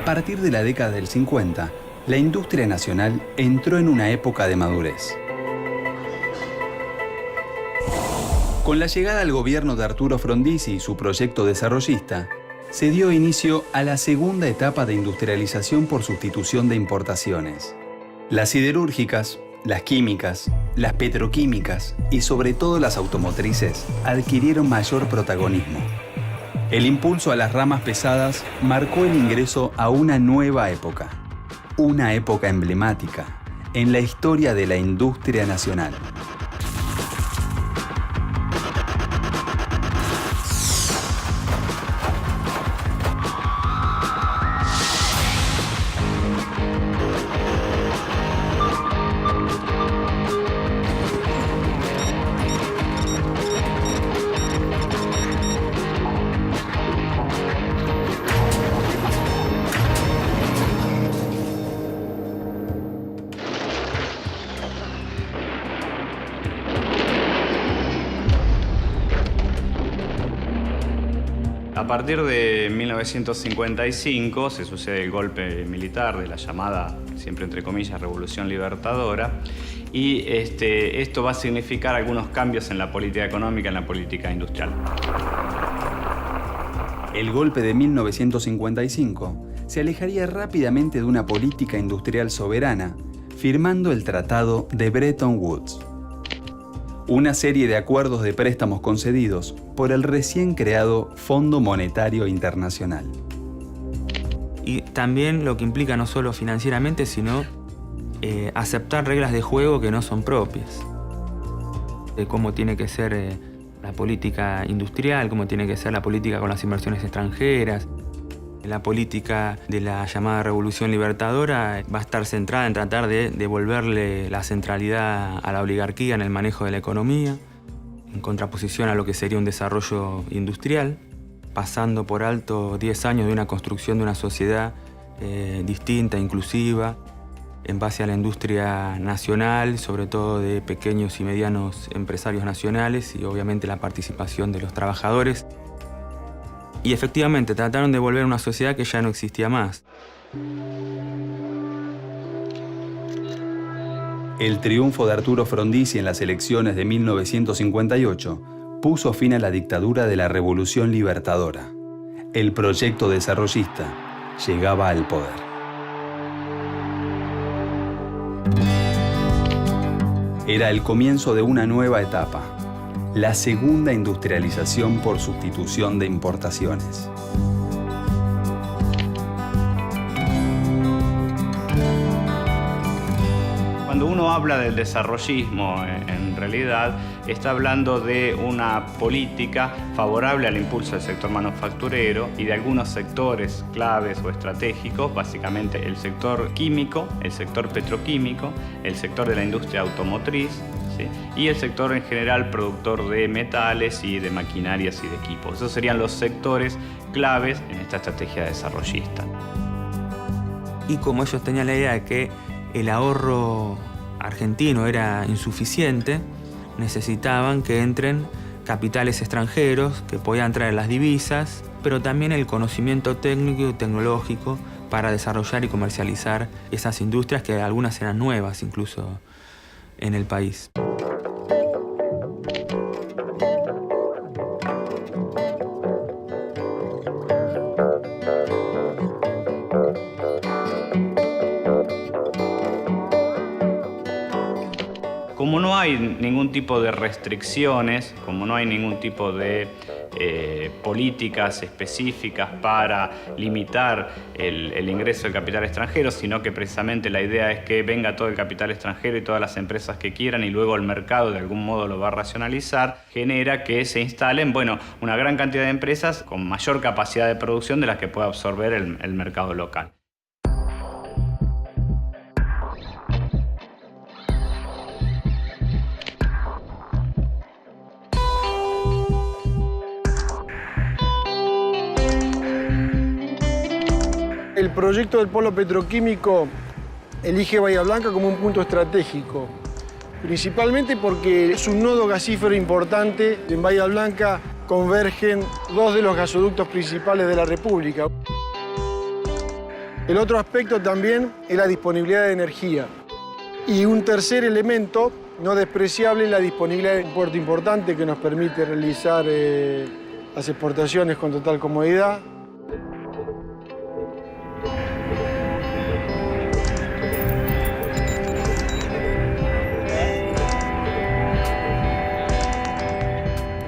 A partir de la década del 50, la industria nacional entró en una época de madurez. Con la llegada al gobierno de Arturo Frondizi y su proyecto desarrollista, se dio inicio a la segunda etapa de industrialización por sustitución de importaciones. Las siderúrgicas, las químicas, las petroquímicas y sobre todo las automotrices adquirieron mayor protagonismo. El impulso a las ramas pesadas marcó el ingreso a una nueva época, una época emblemática en la historia de la industria nacional. A partir de 1955 se sucede el golpe militar de la llamada, siempre entre comillas, Revolución Libertadora, y esto va a significar algunos cambios en la política económica, en la política industrial. El golpe de 1955 se alejaría rápidamente de una política industrial soberana, firmando el Tratado de Bretton Woods. Una serie de acuerdos de préstamos concedidos por el recién creado Fondo Monetario Internacional. Y también lo que implica no solo financieramente, sino aceptar reglas de juego que no son propias. De cómo tiene que ser la política industrial, cómo tiene que ser la política con las inversiones extranjeras. La política de la llamada Revolución Libertadora va a estar centrada en tratar de devolverle la centralidad a la oligarquía en el manejo de la economía, en contraposición a lo que sería un desarrollo industrial, pasando por alto 10 años de una construcción de una sociedad distinta, inclusiva, en base a la industria nacional, sobre todo de pequeños y medianos empresarios nacionales y obviamente la participación de los trabajadores. Y efectivamente trataron de volver a una sociedad que ya no existía más. El triunfo de Arturo Frondizi en las elecciones de 1958 puso fin a la dictadura de la Revolución Libertadora. El proyecto desarrollista llegaba al poder. Era el comienzo de una nueva etapa. La segunda industrialización por sustitución de importaciones. Cuando uno habla del desarrollismo, en realidad está hablando de una política favorable al impulso del sector manufacturero y de algunos sectores claves o estratégicos, básicamente el sector químico, el sector petroquímico, el sector de la industria automotriz, ¿sí? Y el sector en general productor de metales y de maquinarias y de equipos. Esos serían los sectores claves en esta estrategia desarrollista. Y como ellos tenían la idea de que el ahorro argentino era insuficiente, necesitaban que entren capitales extranjeros que podían traer las divisas, pero también el conocimiento técnico y tecnológico para desarrollar y comercializar esas industrias que algunas eran nuevas incluso en el país. Como no hay ningún tipo de restricciones, como no hay ningún tipo de políticas específicas para limitar el ingreso del capital extranjero, sino que precisamente la idea es que venga todo el capital extranjero y todas las empresas que quieran y luego el mercado de algún modo lo va a racionalizar, genera que se instalen una gran cantidad de empresas con mayor capacidad de producción de las que puede absorber el mercado local. El proyecto del polo petroquímico elige Bahía Blanca como un punto estratégico, principalmente porque es un nodo gasífero importante. En Bahía Blanca convergen dos de los gasoductos principales de la República. El otro aspecto también es la disponibilidad de energía. Y un tercer elemento no despreciable es la disponibilidad de un puerto importante que nos permite realizar las exportaciones con total comodidad.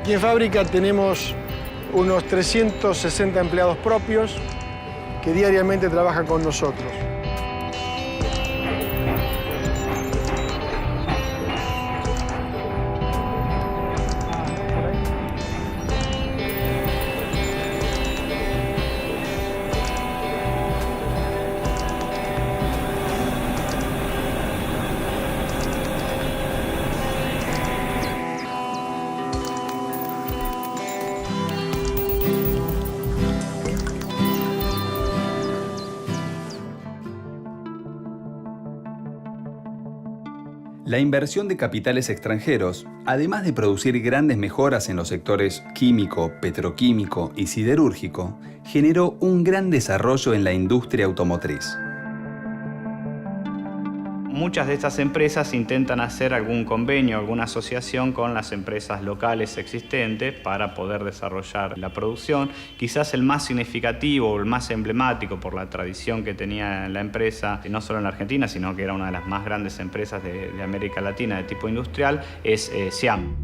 Aquí en fábrica tenemos unos 360 empleados propios que diariamente trabajan con nosotros. La inversión de capitales extranjeros, además de producir grandes mejoras en los sectores químico, petroquímico y siderúrgico, generó un gran desarrollo en la industria automotriz. Muchas de estas empresas intentan hacer algún convenio, alguna asociación con las empresas locales existentes para poder desarrollar la producción. Quizás el más significativo o el más emblemático por la tradición que tenía la empresa, no solo en la Argentina, sino que era una de las más grandes empresas de América Latina de tipo industrial, es Siam.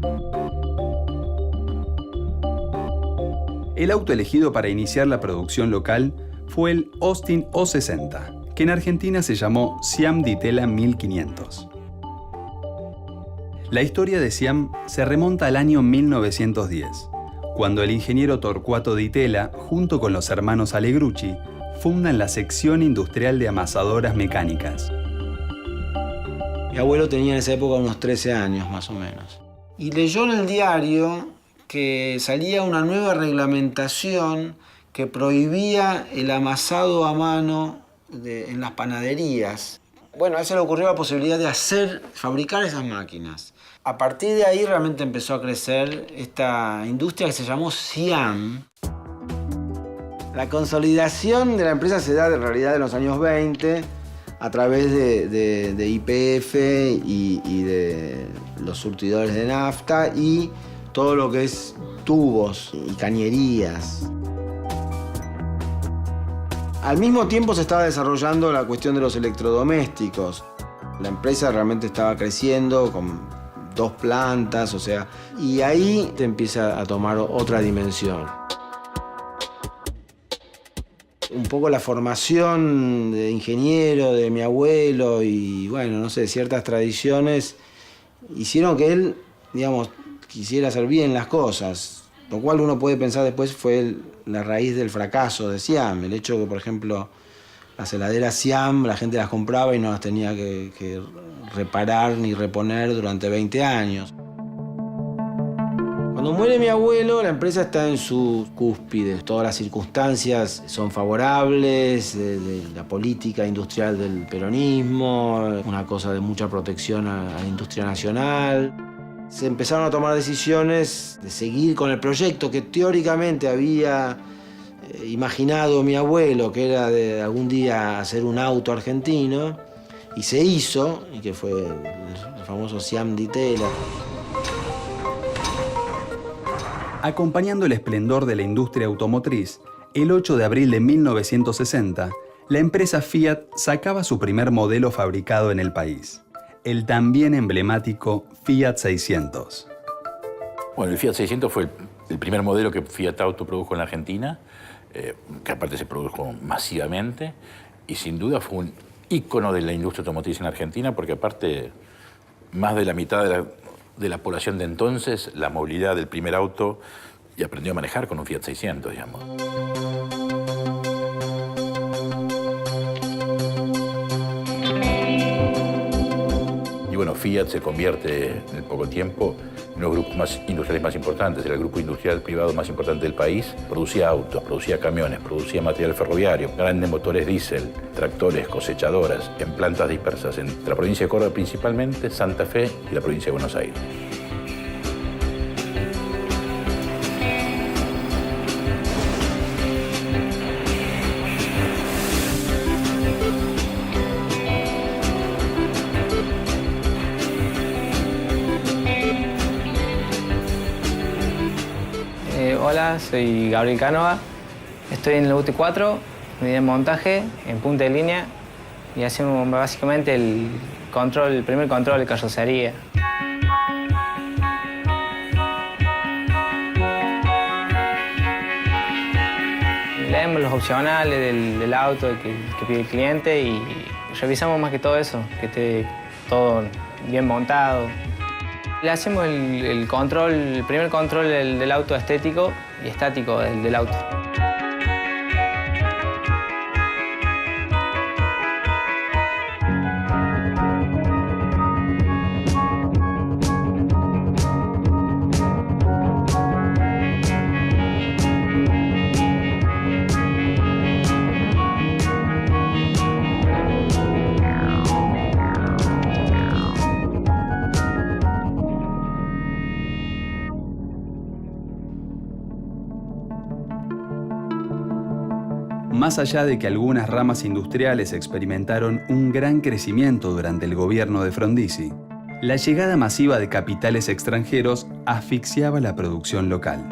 El auto elegido para iniciar la producción local fue el Austin O60, que en Argentina se llamó Siam Di Tella 1500. La historia de Siam se remonta al año 1910, cuando el ingeniero Torquato Di Tella, junto con los hermanos Allegrucci, fundan la sección industrial de amasadoras mecánicas. Mi abuelo tenía en esa época unos 13 años, más o menos. Y leyó en el diario que salía una nueva reglamentación que prohibía el amasado a mano en las panaderías. Bueno, a él se le ocurrió la posibilidad de fabricar esas máquinas. A partir de ahí realmente empezó a crecer esta industria que se llamó Siam. La consolidación de la empresa se da en realidad en los años 20 a través de YPF y de los surtidores de nafta y todo lo que es tubos y cañerías. Al mismo tiempo se estaba desarrollando la cuestión de los electrodomésticos. La empresa realmente estaba creciendo con 2 plantas, y ahí te empieza a tomar otra dimensión. Un poco la formación de ingeniero de mi abuelo y, ciertas tradiciones hicieron que él, quisiera hacer bien las cosas. Lo cual uno puede pensar después fue la raíz del fracaso de Siam. El hecho de que, por ejemplo, las heladeras Siam, la gente las compraba y no las tenía que reparar ni reponer durante 20 años. Cuando muere mi abuelo, la empresa está en su cúspide. Todas las circunstancias son favorables, de la política industrial del peronismo, una cosa de mucha protección a la industria nacional. Se empezaron a tomar decisiones de seguir con el proyecto que teóricamente había imaginado mi abuelo, que era de algún día hacer un auto argentino, y se hizo, y que fue el famoso Siam Di Tella. Acompañando el esplendor de la industria automotriz, el 8 de abril de 1960, la empresa Fiat sacaba su primer modelo fabricado en el país, el también emblemático Fiat 600. Bueno, el Fiat 600 fue el primer modelo que Fiat Auto produjo en la Argentina, que aparte se produjo masivamente, y sin duda fue un ícono de la industria automotriz en la Argentina, porque aparte más de la mitad de la población de entonces, la movilidad del primer auto, y aprendió a manejar con un Fiat 600, digamos. Y bueno, Fiat se convierte en poco tiempo en uno de los grupos industriales más importantes, era el grupo industrial privado más importante del país. Producía autos, producía camiones, producía material ferroviario, grandes motores diésel, tractores, cosechadoras, en plantas dispersas entre la provincia de Córdoba principalmente, Santa Fe y la provincia de Buenos Aires. Hola, soy Gabriel Cánova. Estoy en el UT4, unidad de montaje, en punta de línea, y hacemos básicamente el primer control de carrocería. Leemos los opcionales del auto que pide el cliente y revisamos más que todo eso, que esté todo bien montado. Le hacemos el primer control del auto estético y estático del auto. Más allá de que algunas ramas industriales experimentaron un gran crecimiento durante el gobierno de Frondizi, la llegada masiva de capitales extranjeros asfixiaba la producción local.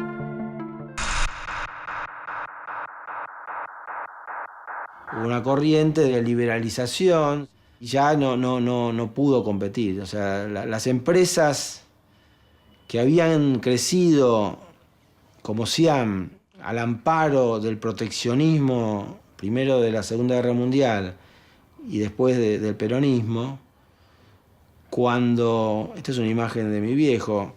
Hubo una corriente de liberalización y ya no pudo competir. O sea, las empresas que habían crecido como Siam al amparo del proteccionismo, primero de la Segunda Guerra Mundial y después del peronismo, esta es una imagen de mi viejo,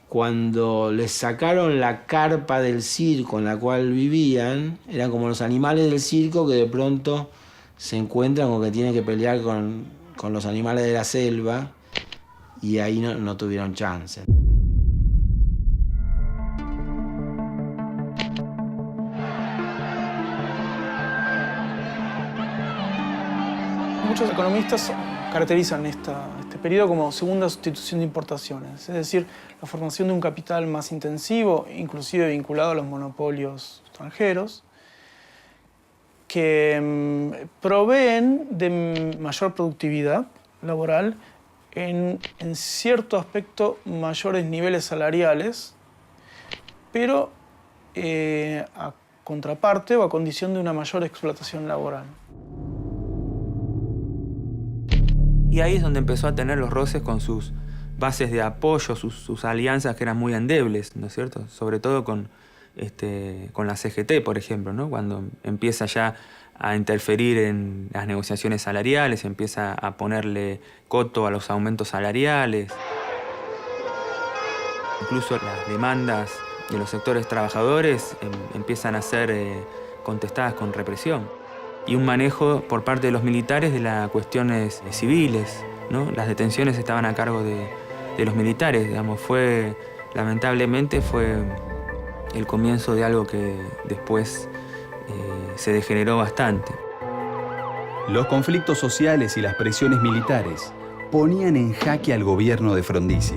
cuando les sacaron la carpa del circo en la cual vivían, eran como los animales del circo que de pronto se encuentran con que tienen que pelear con los animales de la selva, y ahí no tuvieron chance. Muchos economistas caracterizan este periodo como segunda sustitución de importaciones, es decir, la formación de un capital más intensivo, inclusive vinculado a los monopolios extranjeros, que proveen de mayor productividad laboral, en cierto aspecto mayores niveles salariales, pero a contraparte o a condición de una mayor explotación laboral. Y ahí es donde empezó a tener los roces con sus bases de apoyo, sus alianzas que eran muy endebles, ¿no es cierto? Sobre todo con la CGT, por ejemplo, ¿no? Cuando empieza ya a interferir en las negociaciones salariales, empieza a ponerle coto a los aumentos salariales. Incluso las demandas de los sectores trabajadores empiezan a ser contestadas con represión. Y un manejo por parte de los militares de las cuestiones civiles, ¿no? Las detenciones estaban a cargo de los militares, digamos. Lamentablemente fue el comienzo de algo que después se degeneró bastante. Los conflictos sociales y las presiones militares ponían en jaque al gobierno de Frondizi,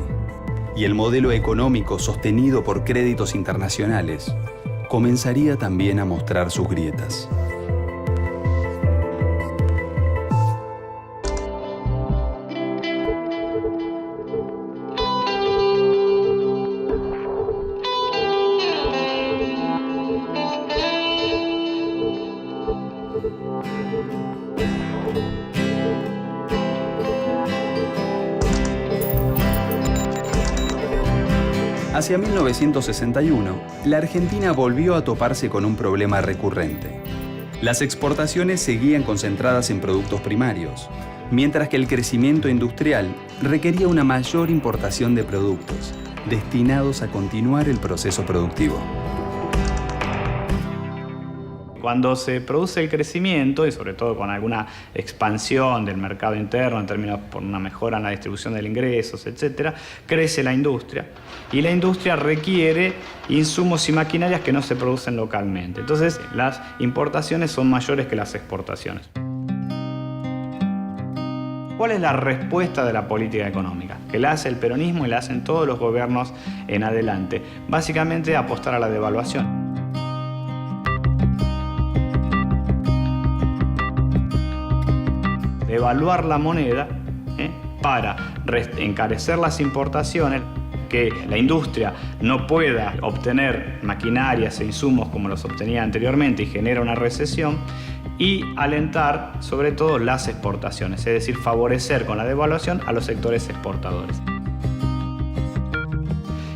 y el modelo económico sostenido por créditos internacionales comenzaría también a mostrar sus grietas. Hacia 1961, la Argentina volvió a toparse con un problema recurrente. Las exportaciones seguían concentradas en productos primarios, mientras que el crecimiento industrial requería una mayor importación de productos destinados a continuar el proceso productivo. Cuando se produce el crecimiento, y sobre todo con alguna expansión del mercado interno en términos por una mejora en la distribución de ingresos, etc., crece la industria. Y la industria requiere insumos y maquinarias que no se producen localmente. Entonces, las importaciones son mayores que las exportaciones. ¿Cuál es la respuesta de la política económica? Que la hace el peronismo y la hacen todos los gobiernos en adelante. Básicamente, apostar a la devaluación. Devaluar la moneda para encarecer las importaciones que la industria no pueda obtener maquinarias e insumos como los obtenía anteriormente y genera una recesión, y alentar sobre todo las exportaciones, es decir, favorecer con la devaluación a los sectores exportadores.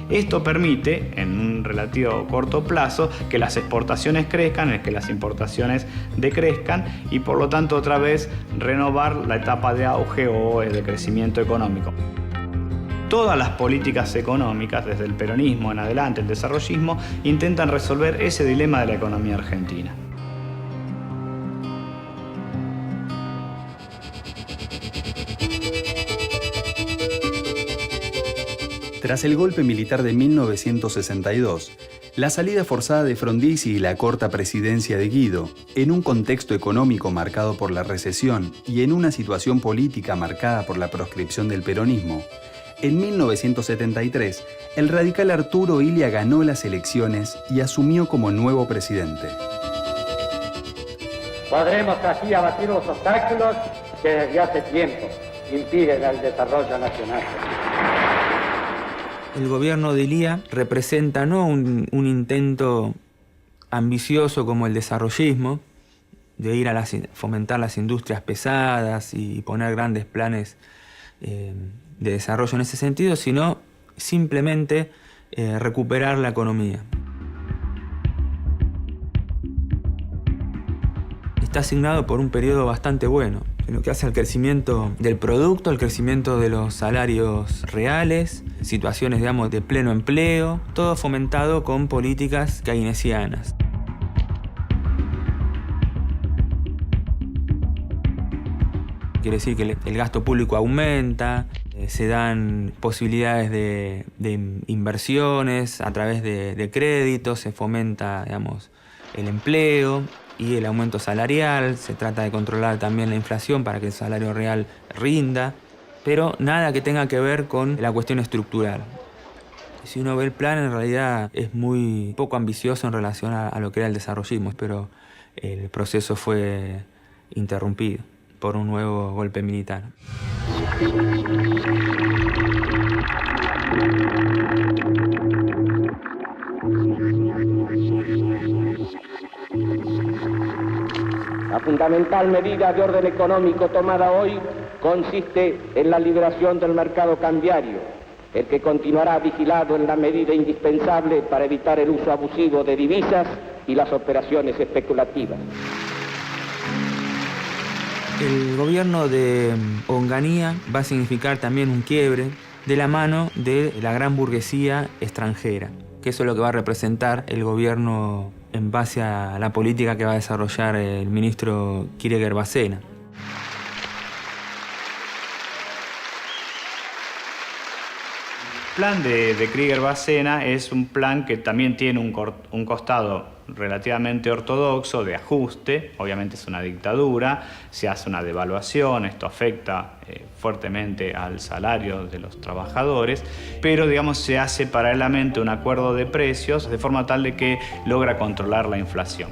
Esto permite, en un relativo corto plazo, que las exportaciones crezcan, que las importaciones decrezcan y por lo tanto otra vez renovar la etapa de auge o de crecimiento económico. Todas las políticas económicas, desde el peronismo en adelante, el desarrollismo, intentan resolver ese dilema de la economía argentina. Tras el golpe militar de 1962, la salida forzada de Frondizi y la corta presidencia de Guido, en un contexto económico marcado por la recesión y en una situación política marcada por la proscripción del peronismo, en 1973, el radical Arturo Illia ganó las elecciones y asumió como nuevo presidente. Podremos así abatir los obstáculos que desde hace tiempo impiden el desarrollo nacional. El gobierno de Illia representa no un intento ambicioso como el desarrollismo, de ir a fomentar las industrias pesadas y poner grandes planes de desarrollo en ese sentido, sino simplemente recuperar la economía. Está asignado por un periodo bastante bueno, en lo que hace al crecimiento del producto, al crecimiento de los salarios reales, situaciones, digamos, de pleno empleo, todo fomentado con políticas keynesianas. Quiere decir que el gasto público aumenta, se dan posibilidades de inversiones a través de créditos, se fomenta, digamos, el empleo y el aumento salarial, se trata de controlar también la inflación para que el salario real rinda, pero nada que tenga que ver con la cuestión estructural. Si uno ve el plan, en realidad es muy poco ambicioso en relación a lo que era el desarrollismo, pero el proceso fue interrumpido por un nuevo golpe militar. La fundamental medida de orden económico tomada hoy consiste en la liberación del mercado cambiario, el que continuará vigilado en la medida indispensable para evitar el uso abusivo de divisas y las operaciones especulativas. El gobierno de Onganía va a significar también un quiebre de la mano de la gran burguesía extranjera, que eso es lo que va a representar el gobierno en base a la política que va a desarrollar el ministro Kirchner-Bacena. El plan de Krieger-Bacena es un plan que también tiene un costado relativamente ortodoxo de ajuste. Obviamente es una dictadura, se hace una devaluación, esto afecta fuertemente al salario de los trabajadores, pero digamos se hace paralelamente un acuerdo de precios de forma tal de que logra controlar la inflación.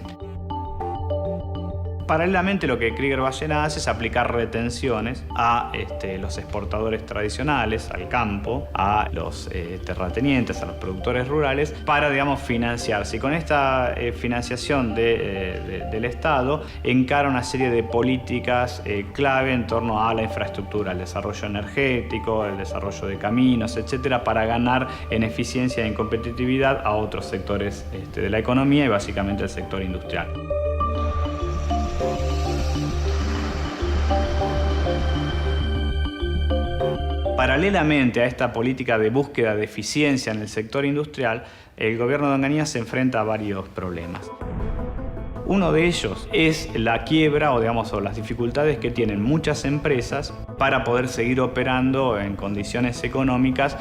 Paralelamente lo que Krieger-Bacena hace es aplicar retenciones a los exportadores tradicionales, al campo, a los terratenientes, a los productores rurales, para, digamos, financiarse. Y con esta financiación del Estado encara una serie de políticas clave en torno a la infraestructura, el desarrollo energético, el desarrollo de caminos, etcétera, para ganar en eficiencia y en competitividad a otros sectores de la economía y básicamente el sector industrial. Paralelamente a esta política de búsqueda de eficiencia en el sector industrial, el gobierno de Onganía se enfrenta a varios problemas. Uno de ellos es la quiebra o las dificultades que tienen muchas empresas para poder seguir operando en condiciones económicas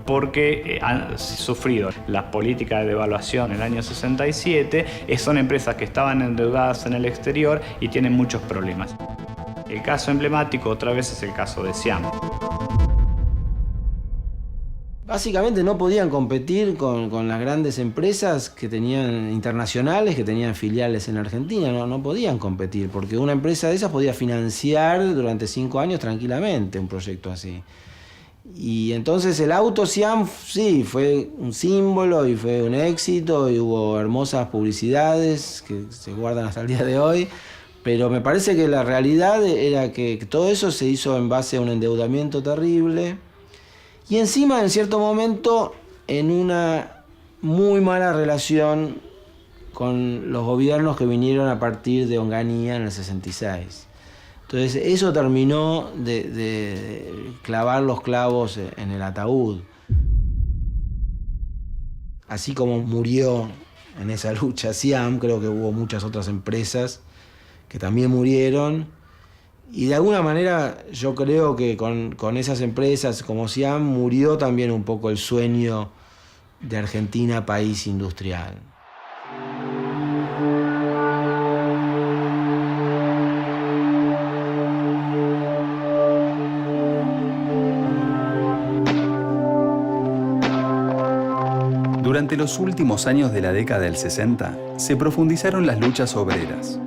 porque han sufrido la política de devaluación en el año 67, son empresas que estaban endeudadas en el exterior y tienen muchos problemas. El caso emblemático otra vez es el caso de Siam. Básicamente no podían competir con las grandes empresas que tenían internacionales, que tenían filiales en Argentina. No podían competir, porque una empresa de esas podía financiar durante 5 años tranquilamente un proyecto así. Y entonces el auto Siam sí fue un símbolo y fue un éxito y hubo hermosas publicidades que se guardan hasta el día de hoy, pero me parece que la realidad era que todo eso se hizo en base a un endeudamiento terrible y encima en cierto momento en una muy mala relación con los gobiernos que vinieron a partir de Onganía en el 66. Entonces eso terminó de clavar los clavos en el ataúd. Así como murió en esa lucha Siam, creo que hubo muchas otras empresas que también murieron. Y de alguna manera yo creo que con esas empresas como Siam murió también un poco el sueño de Argentina país industrial. Durante los últimos años de la década del 60, se profundizaron las luchas obreras.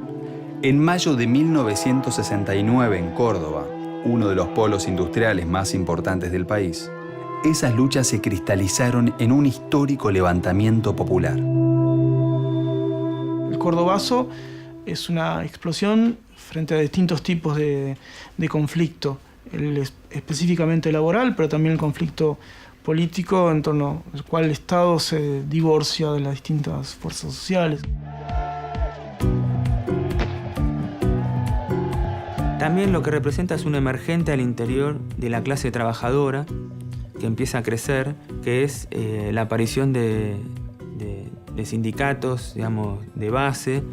En mayo de 1969, en Córdoba, uno de los polos industriales más importantes del país, esas luchas se cristalizaron en un histórico levantamiento popular. El cordobazo es una explosión frente a distintos tipos de conflicto, específicamente laboral, pero también el conflicto político en torno al cual el Estado se divorcia de las distintas fuerzas sociales. También lo que representa es un emergente al interior de la clase trabajadora que empieza a crecer, que es la aparición de sindicatos, digamos, de base,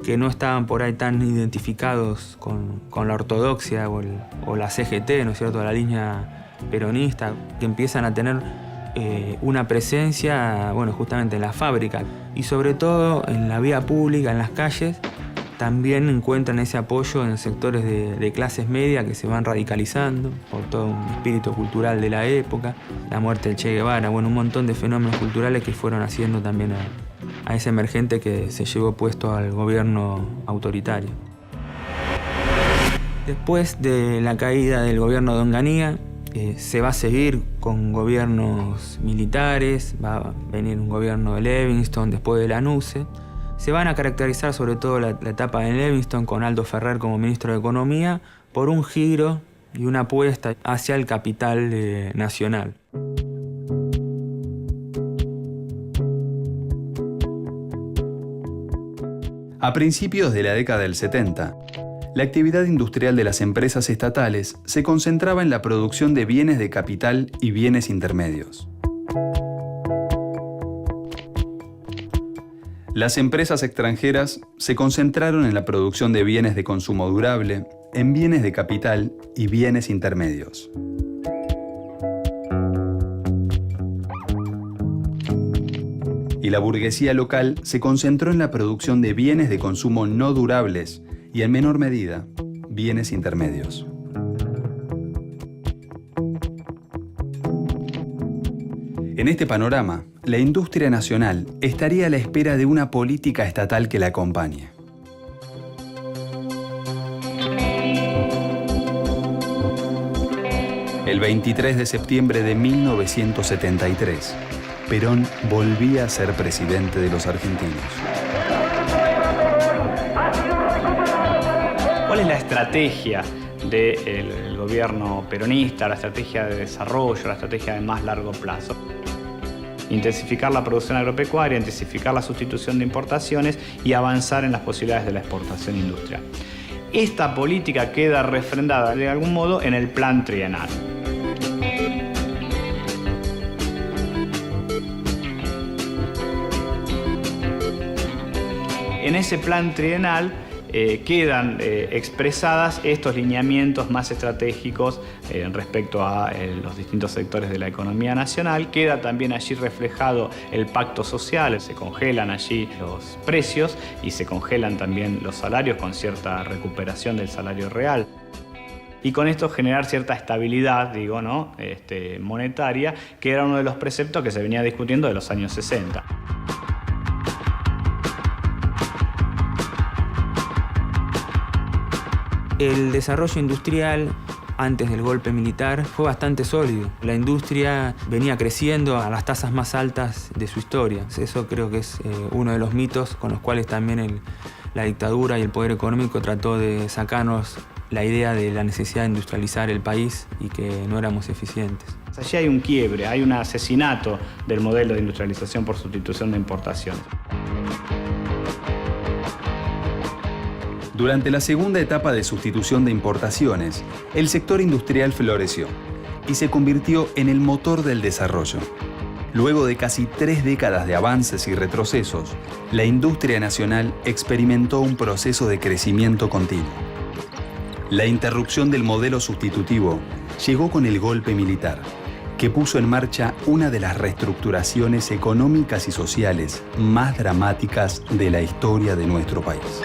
que no estaban por ahí tan identificados con la ortodoxia o la CGT, ¿no es cierto?, la línea peronista, que empiezan a tener una presencia, bueno, justamente en la fábrica y sobre todo en la vía pública, en las calles. También encuentran ese apoyo en sectores de clases medias que se van radicalizando por todo un espíritu cultural de la época, la muerte del Che Guevara, bueno, un montón de fenómenos culturales que fueron haciendo también a ese emergente que se llevó puesto al gobierno autoritario. Después de la caída del gobierno de Onganía, se va a seguir con gobiernos militares, va a venir un gobierno de Levingston, después de Lanusse. Se van a caracterizar sobre todo la etapa de Levingston con Aldo Ferrer como ministro de Economía por un giro y una apuesta hacia el capital nacional. A principios de la década del 70, la actividad industrial de las empresas estatales se concentraba en la producción de bienes de capital y bienes intermedios. Las empresas extranjeras se concentraron en la producción de bienes de consumo durable, en bienes de capital y bienes intermedios. Y la burguesía local se concentró en la producción de bienes de consumo no durables y, en menor medida, bienes intermedios. En este panorama, la industria nacional estaría a la espera de una política estatal que la acompañe. El 23 de septiembre de 1973, Perón volvía a ser presidente de los argentinos. ¿Cuál es la estrategia del gobierno peronista, la estrategia de desarrollo, la estrategia de más largo plazo? Intensificar la producción agropecuaria, intensificar la sustitución de importaciones y avanzar en las posibilidades de la exportación industrial. Esta política queda refrendada de algún modo en el plan trienal. En ese plan trienal quedan expresadas estos lineamientos más estratégicos respecto a los distintos sectores de la economía nacional. Queda también allí reflejado el pacto social, se congelan allí los precios y se congelan también los salarios con cierta recuperación del salario real. Y con esto generar cierta estabilidad, digo, ¿no? Monetaria, que era uno de los preceptos que se venía discutiendo de los años 60. El desarrollo industrial antes del golpe militar fue bastante sólido. La industria venía creciendo a las tasas más altas de su historia. Eso creo que es uno de los mitos con los cuales también la dictadura y el poder económico trató de sacarnos la idea de la necesidad de industrializar el país y que no éramos eficientes. Allí hay un quiebre, hay un asesinato del modelo de industrialización por sustitución de importación. Durante la segunda etapa de sustitución de importaciones, el sector industrial floreció y se convirtió en el motor del desarrollo. Luego de casi 3 décadas de avances y retrocesos, la industria nacional experimentó un proceso de crecimiento continuo. La interrupción del modelo sustitutivo llegó con el golpe militar, que puso en marcha una de las reestructuraciones económicas y sociales más dramáticas de la historia de nuestro país.